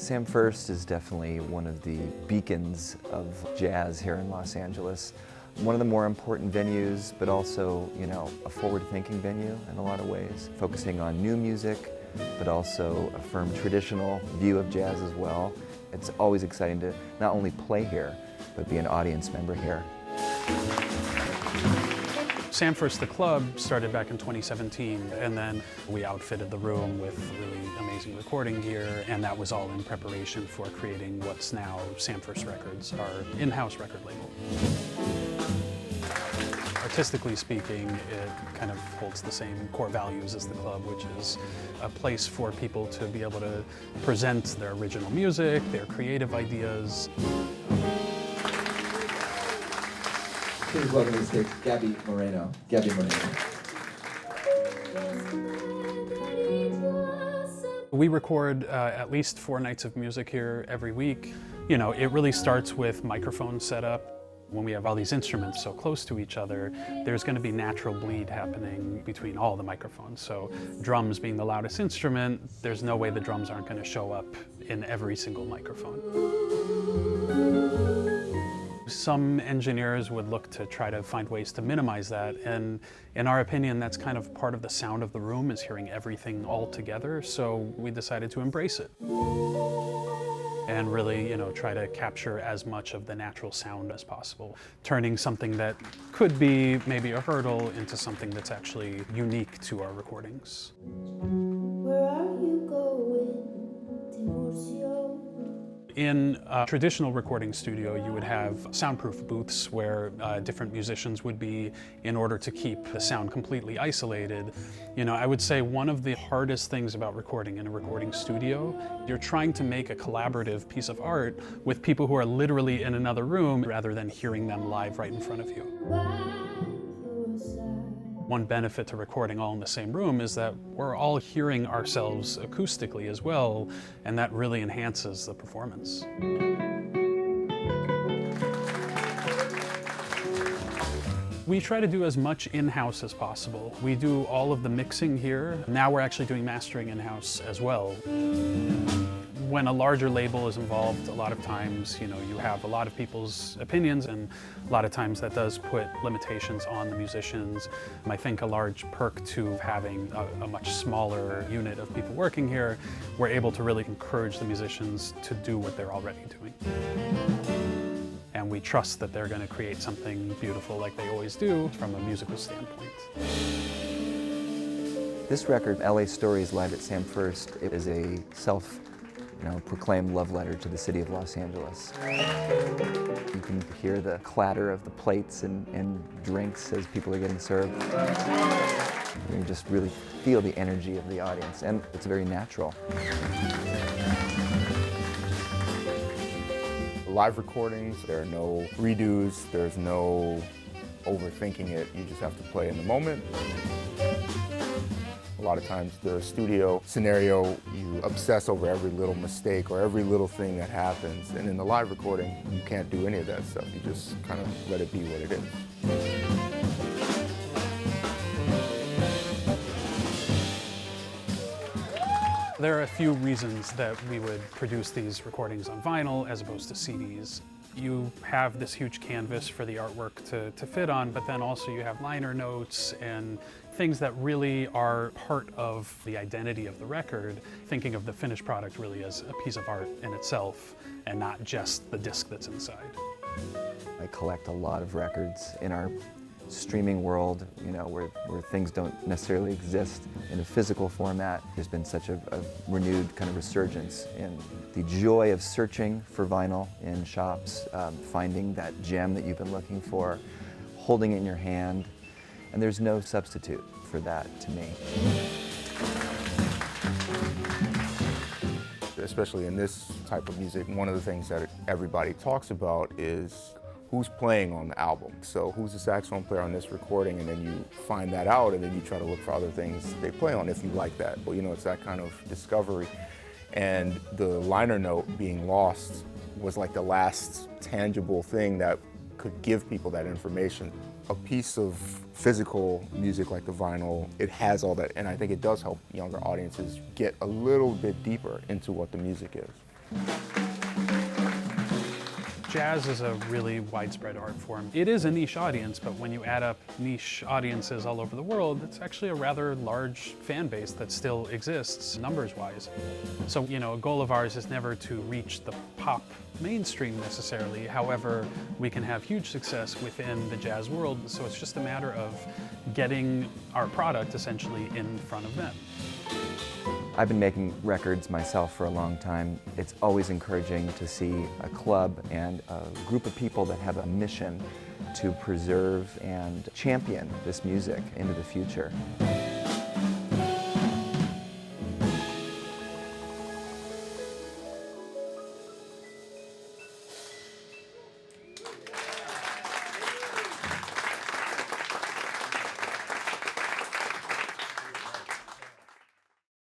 Sam First is definitely one of the beacons of jazz here in Los Angeles. One of the more important venues, but also, a forward-thinking venue in a lot of ways, focusing on new music, but also a firm traditional view of jazz as well. It's always exciting to not only play here, but be an audience member here. Sam First, the club, started back in 2017, and then we outfitted the room with really amazing recording gear, and that was all in preparation for creating what's now Sam First Records, our in-house record label. Artistically speaking, it kind of holds the same core values as the club, which is a place for people to be able to present their original music, their creative ideas. Please welcome to the stage Gabby Moreno. Gabby Moreno. We record at least 4 nights of music here every week. It really starts with microphone setup. When we have all these instruments so close to each other, there's going to be natural bleed happening between all the microphones. So drums being the loudest instrument, there's no way the drums aren't going to show up in every single microphone. Some engineers would look to try to find ways to minimize that, and in our opinion, that's kind of part of the sound of the room, is hearing everything all together, so we decided to embrace it. And really, try to capture as much of the natural sound as possible, turning something that could be maybe a hurdle into something that's actually unique to our recordings. Where are you going, Tiburcio? In a traditional recording studio, you would have soundproof booths where different musicians would be in order to keep the sound completely isolated. I would say one of the hardest things about recording in a recording studio, you're trying to make a collaborative piece of art with people who are literally in another room rather than hearing them live right in front of you. One benefit to recording all in the same room is that we're all hearing ourselves acoustically as well, and that really enhances the performance. We try to do as much in-house as possible. We do all of the mixing here. Now we're actually doing mastering in-house as well. When a larger label is involved, a lot of times, you have a lot of people's opinions, and a lot of times that does put limitations on the musicians. I think a large perk to having a much smaller unit of people working here, we're able to really encourage the musicians to do what they're already doing. And we trust that they're going to create something beautiful like they always do from a musical standpoint. This record, LA Stories Live at Sam First, it is a proclaimed love letter to the city of Los Angeles. You can hear the clatter of the plates and drinks as people are getting served. You just really feel the energy of the audience, and it's very natural. Live recordings, there are no redos, there's no overthinking it. You just have to play in the moment. A lot of times the studio scenario, you obsess over every little mistake or every little thing that happens. And in the live recording, you can't do any of that stuff. You just kind of let it be what it is. There are a few reasons that we would produce these recordings on vinyl as opposed to CDs. You have this huge canvas for the artwork to fit on, but then also you have liner notes and things that really are part of the identity of the record, thinking of the finished product really as a piece of art in itself and not just the disc that's inside. I collect a lot of records in our streaming world, where things don't necessarily exist in a physical format. There's been such a renewed kind of resurgence in the joy of searching for vinyl in shops, finding that gem that you've been looking for, holding it in your hand, and there's no substitute for that to me. Especially in this type of music, one of the things that everybody talks about is who's playing on the album. So who's the saxophone player on this recording, and then you find that out, and then you try to look for other things they play on if you like that. But it's that kind of discovery. And the liner note being lost was like the last tangible thing that could give people that information. A piece of physical music like the vinyl, it has all that, and I think it does help younger audiences get a little bit deeper into what the music is. Jazz is a really widespread art form. It is a niche audience, but when you add up niche audiences all over the world, it's actually a rather large fan base that still exists numbers-wise. So, a goal of ours is never to reach the pop mainstream necessarily. However, we can have huge success within the jazz world, so it's just a matter of getting our product essentially in front of them. I've been making records myself for a long time. It's always encouraging to see a club and a group of people that have a mission to preserve and champion this music into the future.